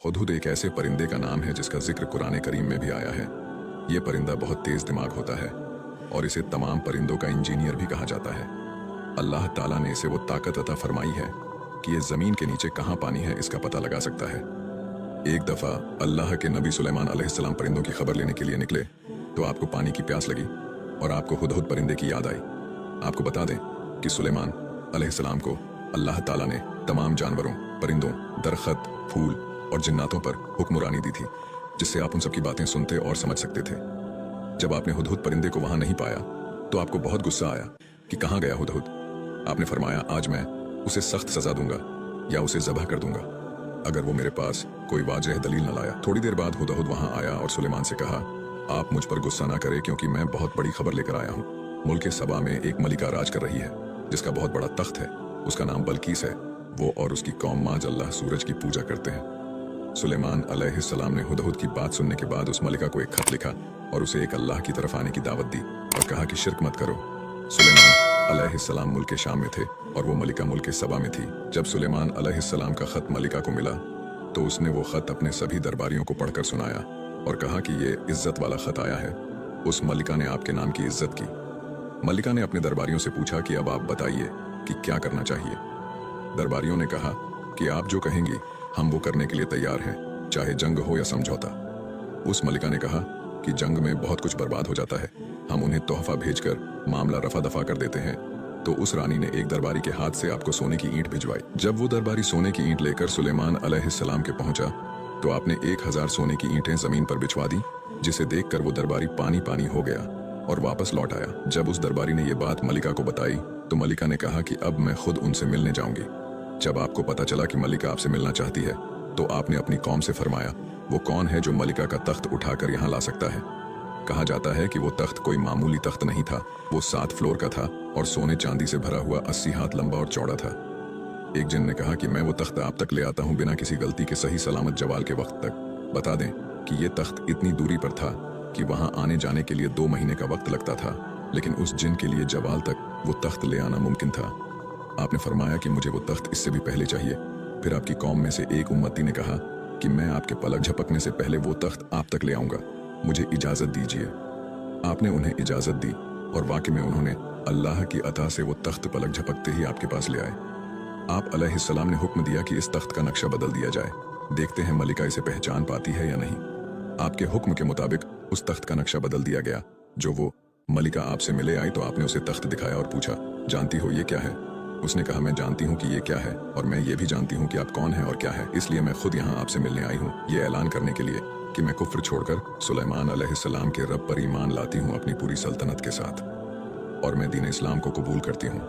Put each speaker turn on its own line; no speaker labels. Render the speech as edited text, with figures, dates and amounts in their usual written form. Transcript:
हुदहुद एक ऐसे परिंदे का नाम है जिसका जिक्र कुरान करीम में भी आया है। ये परिंदा बहुत तेज दिमाग होता है और इसे तमाम परिंदों का इंजीनियर भी कहा जाता है। अल्लाह ताला ने इसे वो ताकत अता फरमाई है कि ये जमीन के नीचे कहाँ पानी है इसका पता लगा सकता है। एक दफा अल्लाह के नबी सुलेमान अलैहिस्सलाम परिंदों की खबर लेने के लिए निकले तो आपको पानी की प्यास लगी और आपको हुदहुद परिंदे की याद आई। आपको बता दें कि सुलेमान अलैहिस्सलाम को अल्लाह ताला ने तमाम जानवरों, परिंदों, दरख्त, फूल और जिन्नातों पर हुक्मरानी दी थी, जिससे आप उन सब की बातें सुनते और समझ सकते थे। जब आपने हुदहुद परिंदे को वहां नहीं पाया तो आपको बहुत गुस्सा आया कि कहाँ गया हुदहुद। आपने फरमाया, आज मैं उसे सख्त सजा दूंगा या उसे ज़बह कर दूंगा अगर वो मेरे पास कोई वाजह दलील न लाया। थोड़ी देर बाद हुदहुद वहां आया और सुलेमान से कहा, आप मुझ पर गुस्सा ना करें क्योंकि मैं बहुत बड़ी खबर लेकर आया हूँ। मुल्क सबा में एक मलिका राज कर रही है जिसका बहुत बड़ा तख्त है। उसका नाम बल्कीस है। वो और उसकी कौम माज अल्लाह सूरज की पूजा करते हैं। सुलेमान अलैहिस्सलाम ने हुदहुद की बात सुनने के बाद उस मलिका को एक खत लिखा और उसे एक अल्लाह की तरफ आने की दावत दी और कहा कि शिर्क मत करो। सुलेमान अलैहिस्सलाम मुल्क शाम में थे और वो मलिका मुल्क सबा में थी। जब सुलेमान अलैहिस्सलाम का खत मलिका को मिला तो उसने वो खत अपने सभी दरबारियों को पढ़कर सुनाया और कहा कि ये इज्जत वाला खत आया है। उस मलिका ने आपके नाम की इज्जत की। मलिका ने अपने दरबारियों से पूछा कि अब आप बताइए कि क्या करना चाहिए। दरबारियों ने कहा कि आप जो कहेंगी हम वो करने के लिए तैयार हैं, चाहे जंग हो या समझौता। उस मलिका ने कहा कि जंग में बहुत कुछ बर्बाद हो जाता है, हम उन्हें तोहफा भेजकर मामला रफा दफा कर देते हैं। तो उस रानी ने एक दरबारी के हाथ से आपको सोने की ईंट भिजवाई। जब वो दरबारी सोने की ईंट लेकर सुलेमान अलैहिस्सलाम के पहुंचा तो आपने 1000 सोने की ईंटें जमीन पर बिछवा दी, जिसे देखकर वो दरबारी पानी पानी हो गया और वापस लौट आया। जब उस दरबारी ने ये बात मलिका को बताई तो मलिका ने कहा कि अब मैं खुद उनसे मिलने जाऊंगी। जब आपको पता चला कि मलिका आपसे मिलना चाहती है तो आपने अपनी कौम से फरमाया, वो कौन है जो मलिका का तख्त उठाकर यहाँ ला सकता है। कहा जाता है कि वो तख्त कोई मामूली तख्त नहीं था, वो 7 फ्लोर का था और सोने चांदी से भरा हुआ 80 हाथ लंबा और चौड़ा था। एक जिन ने कहा कि मैं वो तख्त आप तक ले आता हूँ बिना किसी गलती के, सही सलामत जवाल के वक्त तक। बता दें कि ये तख्त इतनी दूरी पर था कि वहां आने जाने के लिए 2 महीने का वक्त लगता था, लेकिन उस जिन के लिए जवाल तक वो तख्त ले आना मुमकिन था। आपने फरमाया कि मुझे वो तख्त इससे भी पहले चाहिए। फिर आपकी कौम में से एक उम्मती ने कहा कि मैं आपके पलक झपकने से पहले वो तख्त आप तक ले आऊंगा, मुझे इजाजत दीजिए। आपने उन्हें इजाजत दी और वाकई में उन्होंने अल्लाह की अता से वो तख्त पलक झपकते ही आपके पास ले आए। आप अलैहिस्सलाम ने हुक्म दिया कि इस तख्त का नक्शा बदल दिया जाए। देखते हैं मलिका इसे पहचान पाती है या नहीं। आपके हुक्म के मुताबिक उस तख्त का नक्शा बदल दिया गया। जो वो मलिका आपसे मिले आई तो आपने उसे तख्त दिखाया और पूछा, जानती हो ये क्या है? उसने कहा, मैं जानती हूँ कि ये क्या है और मैं ये भी जानती हूँ कि आप कौन हैं और क्या है, इसलिए मैं खुद यहाँ आपसे मिलने आई हूँ ये ऐलान करने के लिए कि मैं कुफ्र छोड़कर सुलेमान अलैहिस्सलाम के रब पर ईमान लाती हूँ अपनी पूरी सल्तनत के साथ और मैं दीन इस्लाम को कबूल करती हूँ।